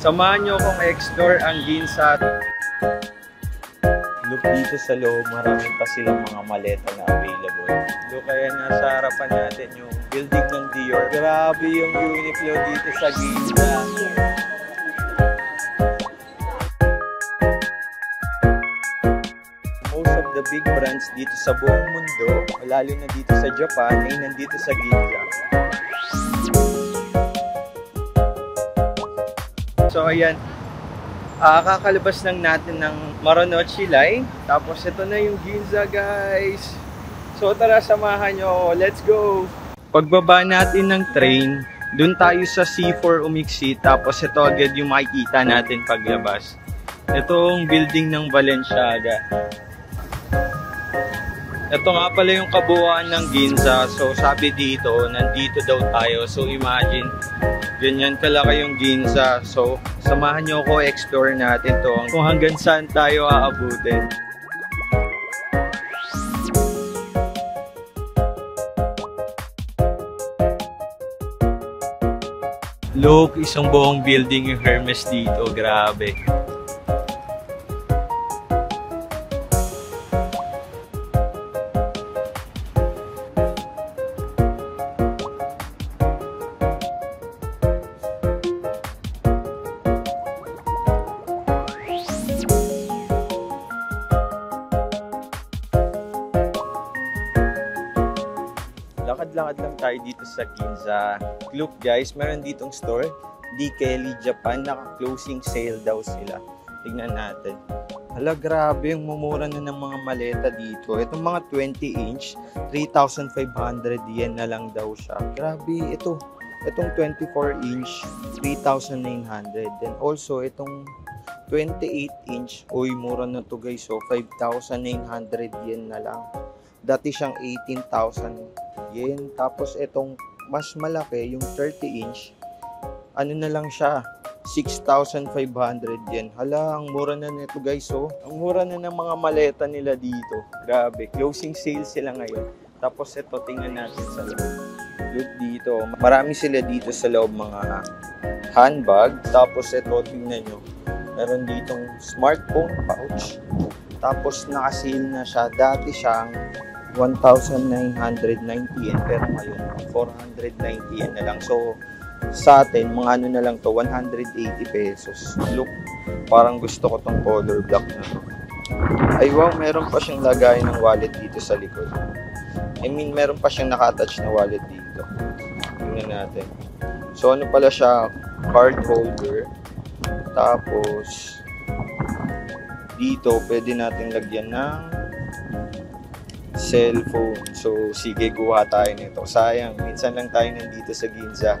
Samahan nyo akong explore ang Ginza. Look dito sa loob, marami pa silang mga maleta na available. Look, kaya nasa harapan natin yung building ng Dior. Grabe yung Uniqlo dito sa Ginza. Most of the big brands dito sa buong mundo, lalo na dito sa Japan, ay nandito sa Ginza. So ayan, kakalabas lang natin ng Marunouchi Line. Tapos ito na yung Ginza, guys. So tara, samahan nyo. Let's go! Pagbaba natin ng train, dun tayo sa C4 umiksi. Tapos ito agad yung makikita natin paglabas. Itong building ng Balenciaga. Ito nga pala yung kabuuan ng Ginza. So sabi dito, nandito daw tayo. So imagine, ganyan kalaki yung Ginza. So samahan nyo ako, explore natin to kung hanggang saan tayo aabutin. Look, isang buong building yung Hermes dito. Grabe. Lakad-lakad lang tayo dito sa Ginza. Look guys, meron ditong store, D. Kelly Japan, naka-closing sale daw sila. Tignan natin. Hala, grabe yung mumura na ng mga maleta dito. Itong mga 20-inch, 3,500 yen na lang daw siya. Grabe, ito. Itong 24-inch, 3,900. Then also, itong 28-inch, uy, mura na to guys. So, 5,900 yen na lang. Dati siyang 18,000 yen. Tapos itong mas malaki, yung 30-inch, ano na lang siya, 6,500 yen. Hala, ang mura na nito guys. So, ang mura na ng mga maleta nila dito. Grabe, closing sale sila ngayon. Tapos ito, tingnan natin sa loob. Look dito, marami sila dito sa loob, mga handbag. Tapos ito, tingnan nyo, meron ditong smartphone pouch. Tapos naka-sale na siya. Dati siyang 1,990 yen, pero ngayon 490 yen na lang. So sa atin, mga ano na lang to, 180 pesos. Look, parang gusto ko tong color black na to. Ay wow, meron pa siyang lagay ng wallet dito sa likod. I mean, meron pa siyang naka-attach na wallet dito. Tingnan natin. So ano pala siya, card holder. Tapos dito pwede natin lagyan ng cellphone. So sige, kuha tayo nito. Sayang, minsan lang tayo nandito sa Ginza.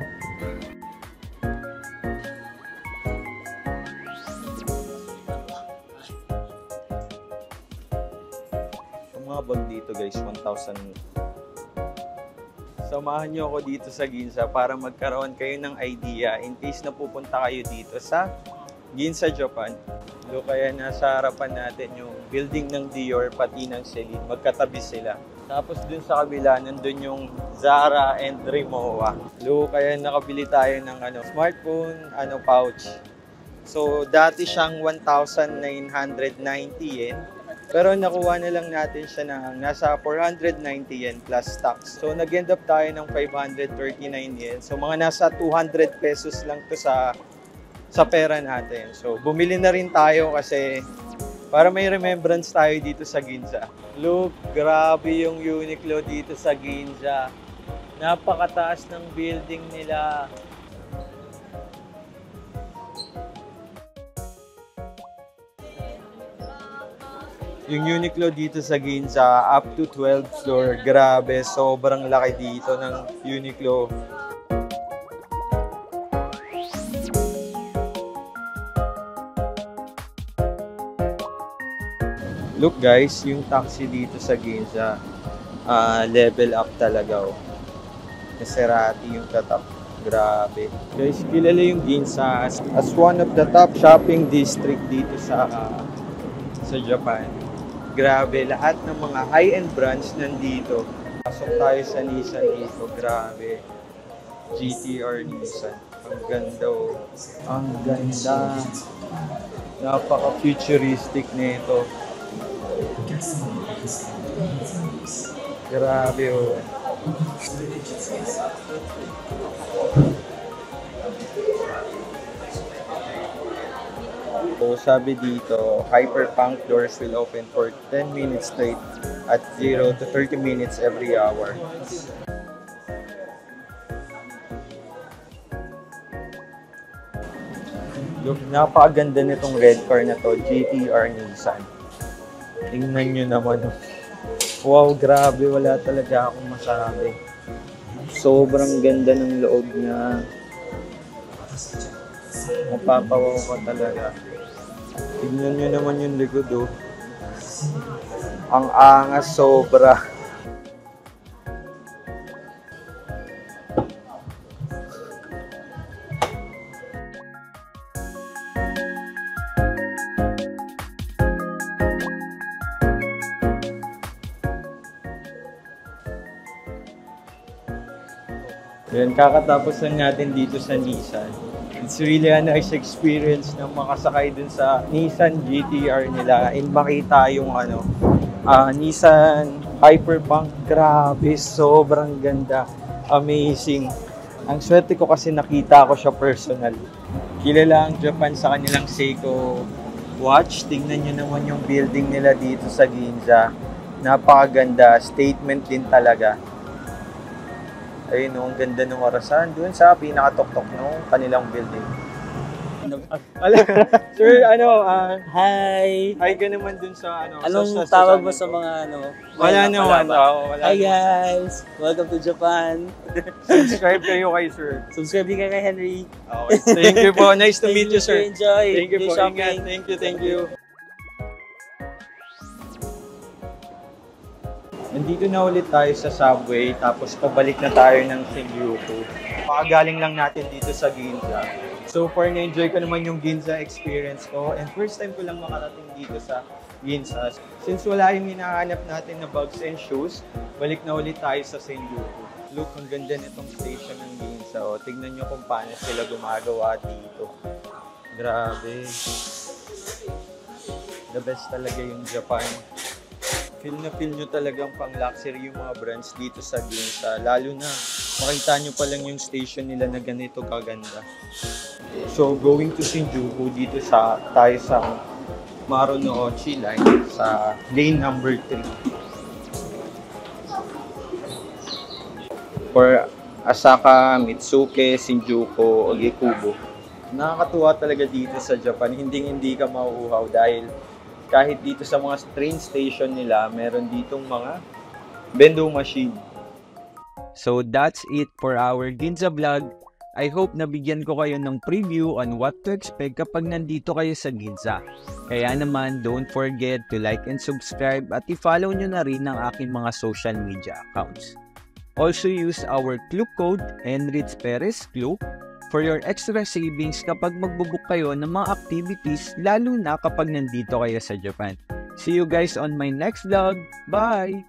Itong mga bag dito guys, 1,000. Samahan nyo ako dito sa Ginza para magkaroon kayo ng idea in case na pupunta kayo dito sa Ginza, Japan. So, kaya nasa harapan natin yung building ng Dior pati ng Celine. Magkatabi sila. Tapos dun sa kabila, nandun yung Zara and Rimowa. So, kaya nakabili tayo ng smartphone, pouch. So, dati siyang 1,990 yen. Pero nakuha na lang natin siya ng nasa 490 yen plus tax. So, nag-end up tayo ng 539 yen. So, mga nasa 200 pesos lang to sa pera natin. So, bumili na rin tayo kasi para may remembrance tayo dito sa Ginza. Look, grabe yung Uniqlo dito sa Ginza. Napakataas ng building nila. Yung Uniqlo dito sa Ginza, up to 12th floor. Grabe, sobrang laki dito ng Uniqlo. Look guys, yung taxi dito sa Ginza, level up talaga. Maserati yung tatap. Grabe. Guys, kilala yung Ginza as one of the top shopping district dito sa Japan. Grabe, lahat ng mga high-end brands nandito. Pasok tayo sa Nissan dito. Grabe. GTR Nissan. Ang ganda oh. Ang ganda. Napaka-futuristic nito. Grabe oh. So sabi dito, Hyperpunk doors will open for 10 minutes straight at 0 to 30 minutes every hour. Look, napakaganda nitong red car na to, GTR Nissan. Tingnan nyo naman. Wow, grabe. Wala talaga akong masabi. Sobrang ganda ng loob niya. Mapapawaw ka talaga. Tingnan nyo naman yung likod, oh. Ang angas, sobra. Yan, kakatapos lang natin dito sa Nissan. It's really a nice experience na makasakay dun sa Nissan GTR nila and makita yung Nissan Hyperpunk. Grabe, sobrang ganda. Amazing. Ang swerte ko kasi nakita ko siya personal. Kilala ang Japan sa kanilang Seiko watch. Tingnan nyo naman yung building nila dito sa Ginza. Napakaganda. Statement din talaga. Ayun, ang ganda ng orasan. Doon sa pinakatok-tok ng kanilang building. Sir, Hi! Hi ka naman dun sa Anong tawag mo sa mga Wala naman. Hi guys! Welcome to Japan! Subscribe kayo kay sir. Subscribe din kayo kay Henry. Okay. Thank you po. Nice to meet you, sir. Enjoy! Thank you po. Shopping. Thank you. Nandito na ulit tayo sa subway, tapos pabalik na tayo ng Shinjuku. Pakagaling lang natin dito sa Ginza. So far, na-enjoy ko naman yung Ginza experience ko. And first time ko lang makarating dito sa Ginza. Since wala yung hinahanap natin na bags and shoes, balik na ulit tayo sa Shinjuku. Look, ang ganda nitong station ng Ginza. O, tignan nyo kung paano sila gumagawa dito. Grabe. The best talaga yung Japan. Feel na feel nyo talagang pang-luxury yung mga brands dito sa Ginza. Lalo na makita nyo pa lang yung station nila na ganito kaganda. So, going to Shinjuku, dito tayo sa Marunouchi line sa lane number 3. For Asaka, Mitsuke, Shinjuku, Ogikubo. Nakakatuwa talaga dito sa Japan. Hindi ka mauuhaw dahil kahit dito sa mga train station nila, meron ditong mga vending machine. So that's it for our Ginza vlog. I hope nabigyan ko kayo ng preview on what to expect kapag nandito kayo sa Ginza. Kaya naman, don't forget to like and subscribe at i-follow nyo na rin ang aking mga social media accounts. Also use our Klook code Enrich Perez Klook for your extra savings kapag magbubook kayo ng mga activities, lalo na kapag nandito kayo sa Japan. See you guys on my next vlog. Bye!